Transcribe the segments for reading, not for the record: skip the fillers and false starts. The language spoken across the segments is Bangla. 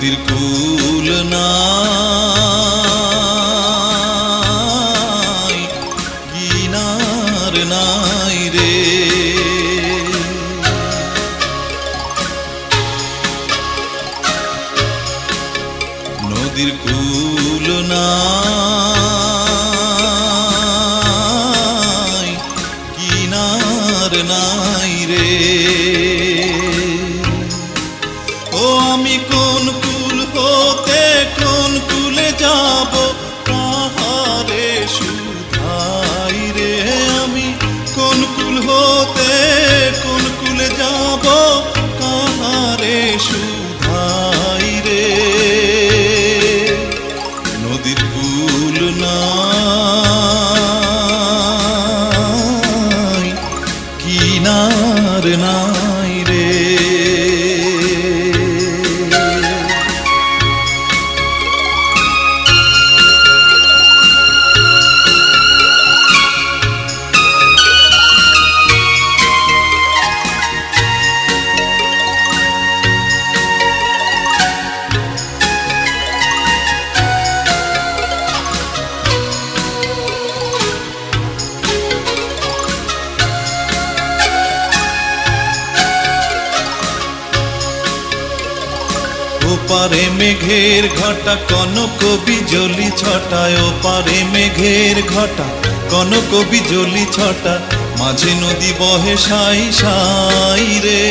নদীর কূল নাই, কিনার নাই রে। নদীর কূল নাই, কিনার নাই রে। ও আমি কোন কুল হতে কোন কুলে যাব, কাহারে শুধাই রে। আমি কোন কুল হতে কোন কুলে যাব, কাহারে শুধাই রে। নদীর কূল নাই, কিনার নাই রে। ওপারে মেঘের ঘটা কনক বিজলি ছটায়, ওপারে মেঘের ঘটা কনক বিজলি ছটা, মাঝে নদী বহে সাই সাই রে।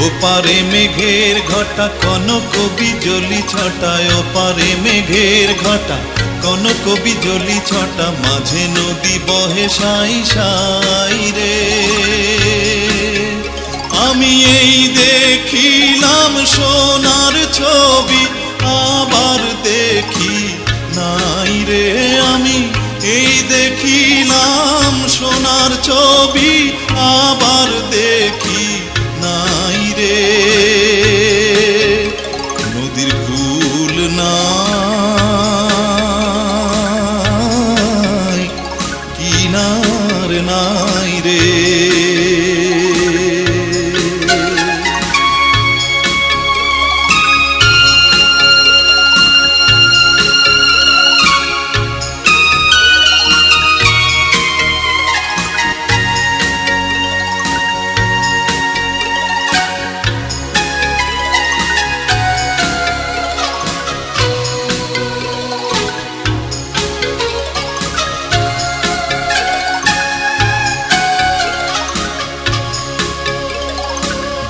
ওপারে মেঘের ঘটা কনক বিজলি ছটায়, ওপারে মেঘের ঘটা কনক বিজলি ছটা, মাঝে নদী বহে সাই সাই রে। আমি এই দেখিলাম সোনার ছবি, আবার দেখি নাই রে। আমি এই দেখিলাম সোনার ছবি, আবার দেখি নাই রে। নদীর কূল নাই, কিনার নাই রে।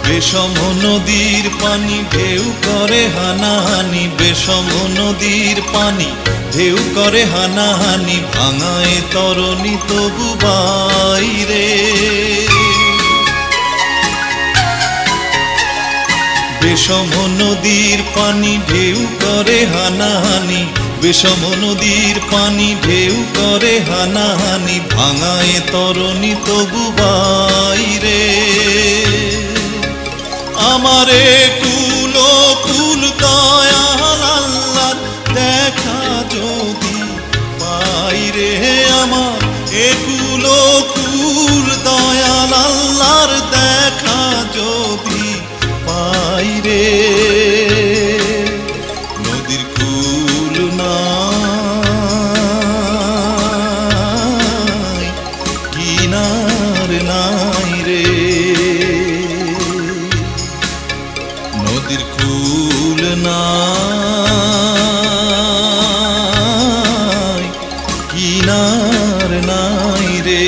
বিষম নদীর পানি ঢেউ করে হানাহানি, বিষম নদীর পানি ঢেউ করে হানাহানি, ভাঙায় তরণী তবু বাইরে। বিষম নদীর পানি ঢেউ করে হানাহানি, বিষম নদীর পানি ঢেউ করে হানাহানি, ভাঙায় তরণী তবু বাইরে। আমারে কুল কুল দয়াল আল্লাহর দেখা যদি পাই রে। আমার এ কুল কুল দয়াল আল্লাহর দেখা যদি পাই রে। নদীর কূল নাই, কিনার নাই রে। নদীর কূল নাই, কিনার নাই রে।